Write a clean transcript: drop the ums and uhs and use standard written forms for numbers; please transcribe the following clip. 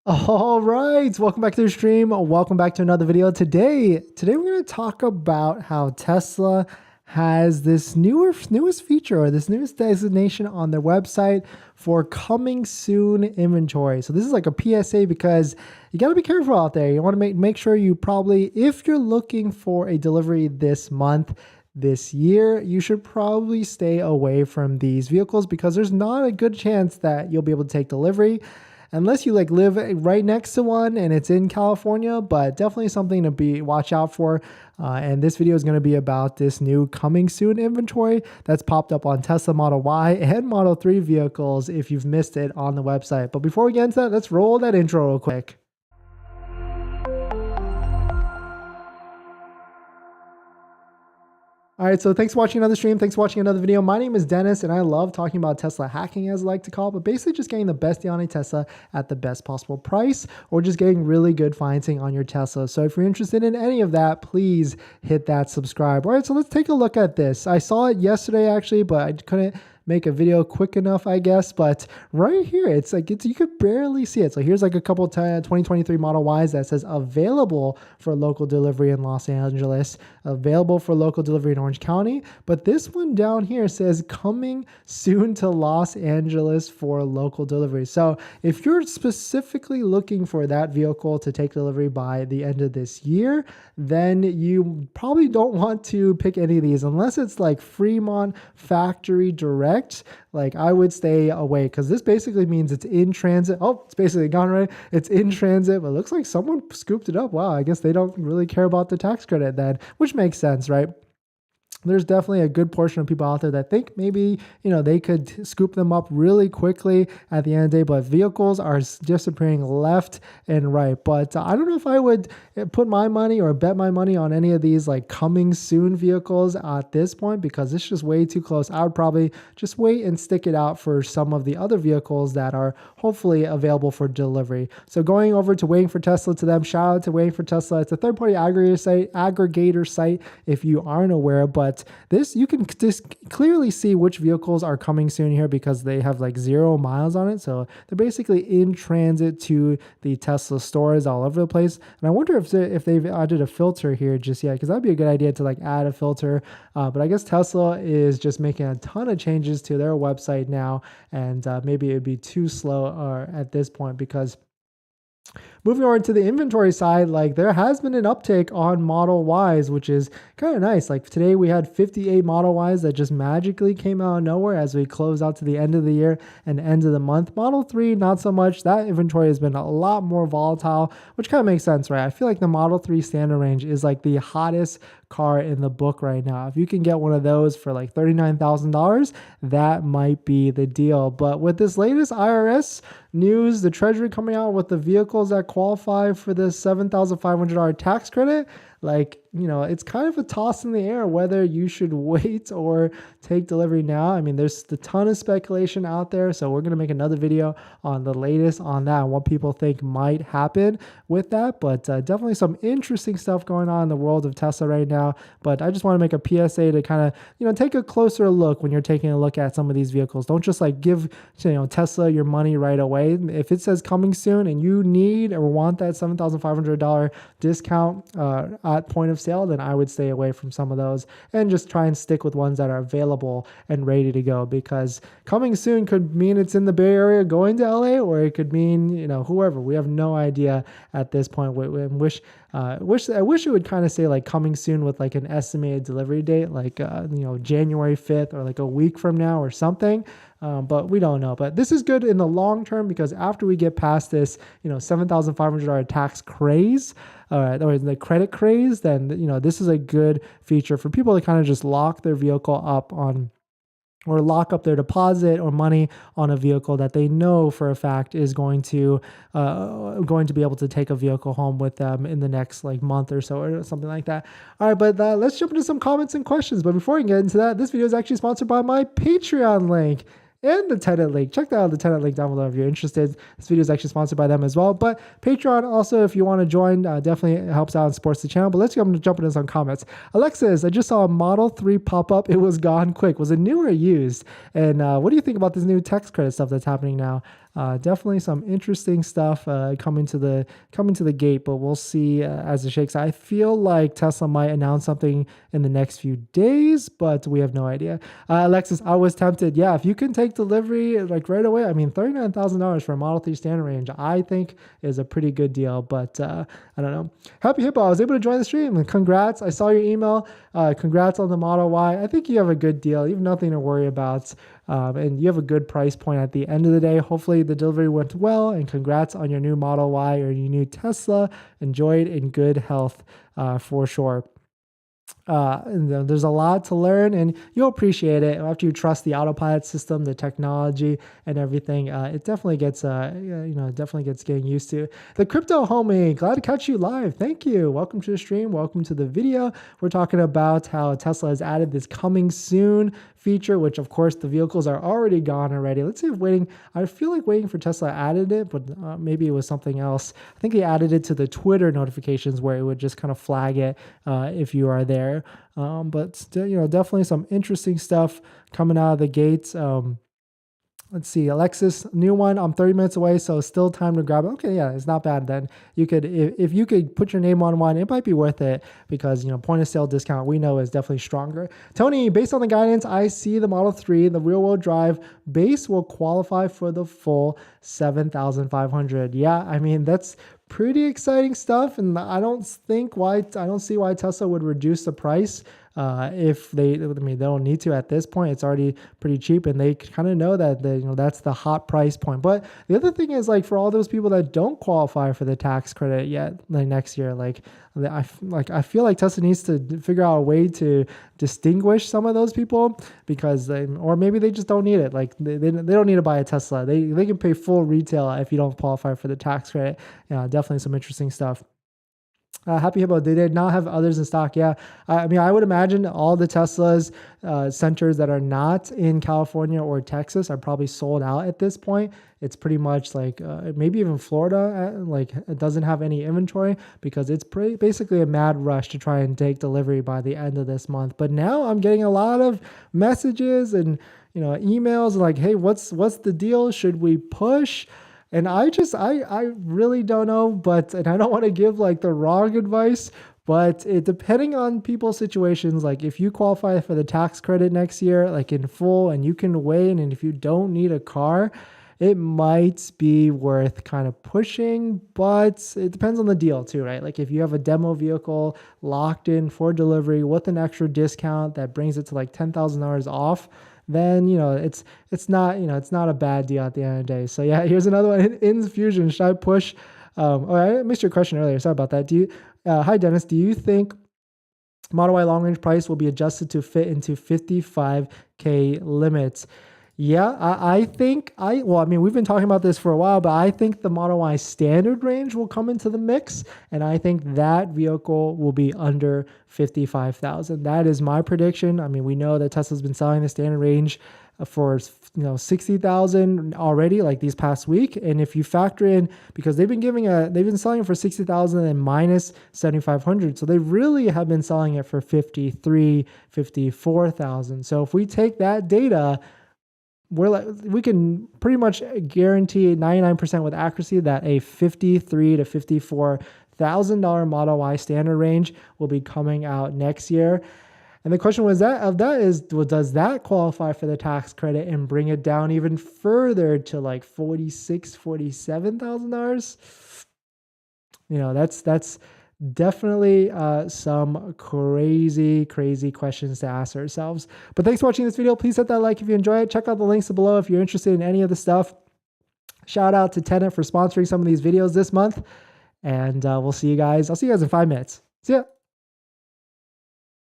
All right, welcome back to the stream. Welcome back to another video. Today we're going to talk about how Tesla has this newest feature or this newest designation on their website for coming soon inventory. So this is like a PSA because you got to be careful out there. You want to make sure you probably, if you're looking for a delivery this month, this year, you should probably stay away from these vehicles because there's not a good chance that you'll be able to take delivery unless you live right next to one and it's in California, but definitely something to watch out for. And this video is going to be about this new coming soon inventory that's popped up on Tesla Model Y and Model 3 vehicles if you've missed it on the website. But before we get into that, let's roll that intro real quick. All right, so thanks for watching another stream. Thanks for watching another video. My name is Dennis, and I love talking about Tesla hacking, as I like to call it, but basically just getting the best deal on a Tesla at the best possible price, or just getting really good financing on your Tesla. So if you're interested in any of that, please hit that subscribe. All right, so let's take a look at this. I saw it yesterday, actually, but I couldn't make a video quick enough, I guess. But right here, you could barely see it. So here's like a couple 2023 Model Ys that says available for local delivery in Los Angeles, available for local delivery in Orange County. But this one down here says coming soon to Los Angeles for local delivery. So if you're specifically looking for that vehicle to take delivery by the end of this year, then you probably don't want to pick any of these unless it's like Fremont factory direct. Like I would stay away because this basically means it's in transit. Oh, it's basically gone, right? It's in transit, but it looks like someone scooped it up. Wow, I guess they don't really care about the tax credit then, which makes sense, right? There's definitely a good portion of people out there that think maybe, they could scoop them up really quickly at the end of the day, but vehicles are disappearing left and right. But I don't know if I would put my money or bet my money on any of these like coming soon vehicles at this point because it's just way too close. I would probably just wait and stick it out for some of the other vehicles that are hopefully available for delivery. So going over to Waiting for Tesla to them, shout out to Waiting for Tesla. It's a third-party aggregator site if you aren't aware, but this, you can just clearly see which vehicles are coming soon here because they have like 0 miles on it. So they're basically in transit to the Tesla stores all over the place. And I wonder if they've added a filter here just yet, because that'd be a good idea to like add a filter. But I guess Tesla is just making a ton of changes to their website now. And maybe it'd be too slow at this point because moving over to the inventory side, like there has been an uptake on Model Ys, which is kind of nice. Like today we had 58 Model Ys that just magically came out of nowhere as we close out to the end of the year and end of the month. Model 3, not so much. That inventory has been a lot more volatile, which kind of makes sense, right? I feel like the Model 3 standard range is like the hottest car in the book right now. If you can get one of those for like $39,000, that might be the deal. But with this latest IRS news, the Treasury coming out with the vehicles that qualify for the $7,500 tax credit, like, it's kind of a toss in the air whether you should wait or take delivery now. I mean, there's a ton of speculation out there, so we're going to make another video on the latest on that and what people think might happen with that. But definitely some interesting stuff going on in the world of Tesla right now. But I just want to make a PSA to kind of, take a closer look when you're taking a look at some of these vehicles. Don't just like give, Tesla your money right away. If it says coming soon and you need or want that $7,500 discount at point of sale, then I would stay away from some of those and just try and stick with ones that are available and ready to go, because coming soon could mean it's in the Bay Area going to LA, or it could mean, whoever. We have no idea at this point. I wish it would kind of say like coming soon with like an estimated delivery date, like, January 5th or like a week from now or something. But we don't know. But this is good in the long term because after we get past this, $7,500 tax craze, or the credit craze, then, this is a good feature for people to kind of just lock their vehicle up on, or lock up their deposit or money on a vehicle that they know for a fact is going to be able to take a vehicle home with them in the next like month or so or something like that. All right, but let's jump into some comments and questions. But before we get into that, this video is actually sponsored by my Patreon link and the Tenet link. Check that out, the Tenet link down below if you're interested. This video is actually sponsored by them as well. But Patreon also, if you want to join, definitely helps out and supports the channel. But let's jump into some comments. Alexis, I just saw a Model 3 pop up. It was gone quick. Was it new or used? And what do you think about this new tax credit stuff that's happening now? Definitely some interesting stuff coming to the gate, but we'll see as it shakes. I feel like Tesla might announce something in the next few days, but we have no idea. Alexis, I was tempted. Yeah, if you can take delivery like right away, I mean, $39,000 for a Model 3 standard range, I think is a pretty good deal, but I don't know. Happy Hippo, I was able to join the stream, and congrats. I saw your email. Congrats on the Model Y. I think you have a good deal. You have nothing to worry about. And you have a good price point at the end of the day. Hopefully the delivery went well, and congrats on your new Model Y or your new Tesla. Enjoy it in good health for sure. And there's a lot to learn, and you'll appreciate it after you trust the autopilot system, the technology, and everything. It definitely gets, definitely gets getting used to. The Crypto Homie, glad to catch you live. Thank you. Welcome to the stream. Welcome to the video. We're talking about how Tesla has added this coming soon feature, which of course the vehicles are already gone already. Let's see if I feel like waiting for Tesla added it, but maybe it was something else. I think they added it to the Twitter notifications where it would just kind of flag it if you are there. But still, definitely some interesting stuff coming out of the gates. Let's see, Alexis, new one. I'm 30 minutes away, so still time to grab it. Okay, yeah, it's not bad then. You could, if you could put your name on one, it might be worth it because, point of sale discount we know is definitely stronger. Tony, based on the guidance, I see the Model 3, the rear-wheel drive base will qualify for the full 7,500. Yeah, I mean, that's pretty exciting stuff, and I don't see why Tesla would reduce the price if they don't need to at this point. It's already pretty cheap, and they kind of know that that's the hot price point. But the other thing is, like, for all those people that don't qualify for the tax credit yet, like next year, I feel like Tesla needs to figure out a way to distinguish some of those people because or maybe they just don't need it. Like they don't need to buy a Tesla. They can pay full retail if you don't qualify for the tax credit. Yeah, definitely some interesting stuff. Happy Hippo, they did not have others in stock. Yeah, I mean, I would imagine all the Tesla's centers that are not in California or Texas are probably sold out at this point. It's pretty much like maybe even Florida, it doesn't have any inventory because it's basically a mad rush to try and take delivery by the end of this month. But now I'm getting a lot of messages and emails like, hey, what's the deal? Should we push? And I really don't know, and I don't want to give the wrong advice, but depending on people's situations, like if you qualify for the tax credit next year, like in full, and you can wait, and if you don't need a car, it might be worth kind of pushing, but it depends on the deal too, right? Like if you have a demo vehicle locked in for delivery with an extra discount that brings it to like $10,000 off, then it's not a bad deal at the end of the day. So yeah, here's another one. Infusion, should I push? I missed your question earlier. Sorry about that. Hi Dennis, do you think Model Y long range price will be adjusted to fit into 55K limits? Yeah, I think we've been talking about this for a while, but I think the Model Y standard range will come into the mix, and I think that vehicle will be under 55,000. That is my prediction. I mean, we know that Tesla's been selling the standard range for 60,000 already, like these past week, and if you factor in, because they've been selling it for 60,000 and minus 7,500, so they really have been selling it for 54,000. So if we take that data, we can pretty much guarantee 99% with accuracy that a $53,000 to $54,000 Model Y standard range will be coming out next year. And the question does that qualify for the tax credit and bring it down even further to like $46,000, $47,000? That's definitely some crazy questions to ask ourselves. But thanks for watching this video. Please hit that like if you enjoy it. Check out the links below if you're interested in any of the stuff. Shout out to Tenet for sponsoring some of these videos this month. And I'll see you guys in 5 minutes. See ya.